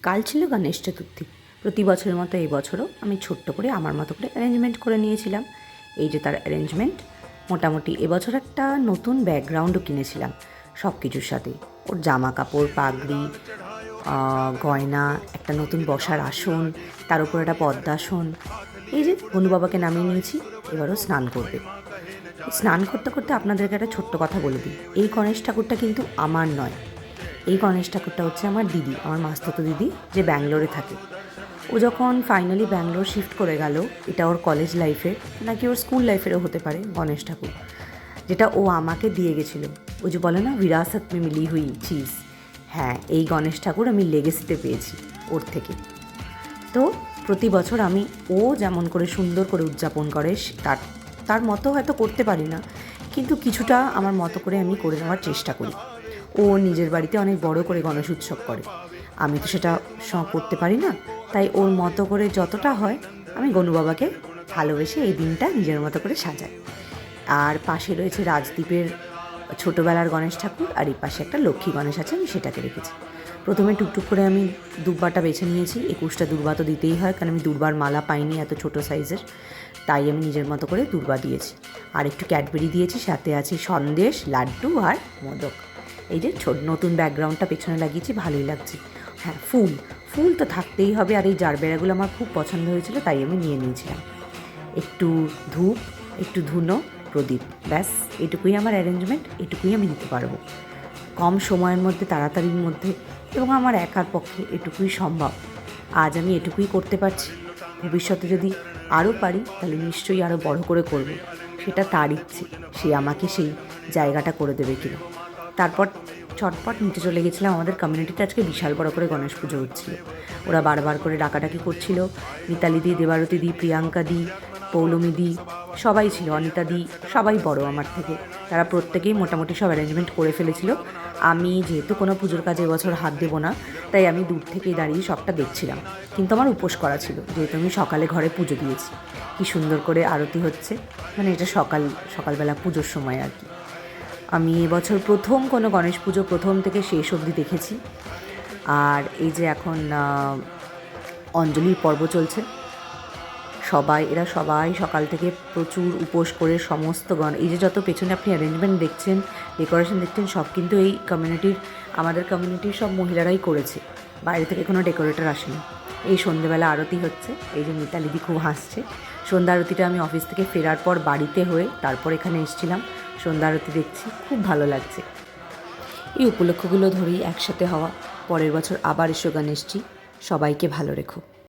কাল ছিল গণেশ চতুর্থী। প্রতি বছরের মতো এই বছরও আমি ছোট্ট করে আমার মতো করে অ্যারেঞ্জমেন্ট করে নিয়েছিলাম। এই যে তার অ্যারেঞ্জমেন্ট। মোটামুটি এবছর একটা নতুন ব্যাকগ্রাউন্ডও কিনেছিলাম সব কিছুর সাথে। ওর জামা কাপড়, পাগড়ি, গয়না, একটা নতুন বসার আসন, তার উপর একটা পদ্মাসন। এই যে গনু বাবাকে নামিয়ে নিয়েছি, এবারও স্নান করবে। স্নান করতে করতে আপনাদেরকে একটা ছোট্ট কথা বলে দিই, এই গণেশ ঠাকুরটা কিন্তু আমার নয়। এই গণেশ ঠাকুরটা হচ্ছে আমার দিদি, আমার মাস্তুতো দিদি, যে ব্যাঙ্গালোরে থাকে। ও যখন ফাইনালি ব্যাঙ্গালোর শিফট করে গেল, এটা ওর কলেজ লাইফের নাকি ওর স্কুল লাইফেরও হতে পারে, গণেশ ঠাকুর যেটা ও আমাকে দিয়ে গেছিলো। ও যে বলে না, বিরাসত মে মিলি হুই চিজ। হ্যাঁ, এই গণেশ ঠাকুর আমি লেগেসিতে পেয়েছি ওর থেকে। তো প্রতি বছর আমি ও যেমন করে সুন্দর করে উদযাপন করে, তার তার মতো হয়তো করতে পারি না, কিন্তু কিছুটা আমার মতো করে আমি করে নেওয়ার চেষ্টা করি। ও নিজের বাড়িতে অনেক বড় করে গণেশ উৎসব করে, আমি তো সেটা করতে পারি না। তাই ওর মতো করে যতটা হয় আমি গনু বাবাকে ভালোবেসে এই দিনটা নিজের মতো করে সাজাই। আর পাশে রয়েছে রাজদ্বীপের ছোটোবেলার গণেশ ঠাকুর, আর এই পাশে একটা লক্ষ্মী গণেশ আছে, আমি সেটাকে রেখেছি। প্রথমে টুকটুক করে আমি দুব্বাটা বেছে নিয়েছি। 21টা দুর্বা তো দিতেই হয়, কারণ আমি দুর্বার মালা পাইনি এত ছোটো সাইজের, তাই আমি নিজের মতো করে দুর্বা দিয়েছি। আর একটু ক্যাডবেরি দিয়েছি, সাথে আছে সন্দেশ, লাড্ডু আর মোদক। এই যে নতুন ব্যাকগ্রাউন্ডটা পেছনে লাগিয়েছি, ভালোই লাগছে। হ্যাঁ, ফুল ফুল তো থাকতেই হবে। আর এই জারবেরাগুলো আমার খুব পছন্দ হয়েছিল, তাই আমি নিয়ে নিয়েছিলাম। একটু ধূপ, একটু ধুনো, প্রদীপ, ব্যাস এটুকুই আমার অ্যারেঞ্জমেন্ট। এটুকুই আমি দিতে পারবো কম সময়ের মধ্যে, তাড়াতাড়ির মধ্যে, এবং আমার একার পক্ষে এটুকুই সম্ভব। আজ আমি এটুকুই করতে পারছি, ভবিষ্যতে যদি আরও পারি তাহলে নিশ্চয়ই আরও বড় করে করব। সেটা তার ইচ্ছে, সে আমাকে সেই জায়গাটা করে দেবে কিনা। তারপর চটপট নিচে চলে গেছিলাম। আমাদের কমিউনিটিতে আজকে বিশাল বড় করে গণেশ পুজো হচ্ছিল। ওরা বারবার করে ডাকাডাকি করছিল। মিতালি দি, দেবারতী দি, প্রিয়াঙ্কা দি, পৌলমী দি, সবাই ছিল, অনিতা দি, সবাই বড় আমার থেকে। তারা প্রত্যেকেই মোটামুটি সব অ্যারেঞ্জমেন্ট করে ফেলেছিল। আমি যেহেতু কোনো পুজোর কাজে এবছর হাত দেবো না, তাই আমি দূর থেকেই দাঁড়িয়ে সবটা দেখছিলাম। কিন্তু আমার উপোস করা ছিল, যেহেতু আমি সকালে ঘরে পুজো দিয়েছি। কি সুন্দর করে আরতি হচ্ছে, মানে এটা সকালবেলা পুজোর সময় আর কি। আমি এবছর প্রথম কোনো গণেশ পুজো প্রথম থেকে শেষ অবধি দেখেছি। আর এই যে এখন অঞ্জলির পর্ব চলছে, এরা সবাই সকাল থেকে প্রচুর উপোস করে সমস্ত এই যে যত পেছনে আপনি অ্যারেঞ্জমেন্ট দেখছেন, ডেকোরেশন দেখছেন, সব কিন্তু এই আমাদের কমিউনিটির সব মহিলারাই করেছে। বাইরে থেকে কোনো ডেকোরেটর আসেনি। এই সন্ধ্যেবেলা আরতি হচ্ছে। এই যে মিতালিদি খুব হাসছে। সন্ধ্যা আরতিটা আমি অফিস থেকে ফেরার পর বাড়িতে হয়ে তারপর এখানে এসেছিলাম, সন্ধ্যা আরতি দেখছি, খুব ভালো লাগছে। এই উপলক্ষগুলো ধরেই একসাথে হওয়া। পরের বছর আবার এসো গণেশজি, সবাইকে ভালো রেখো।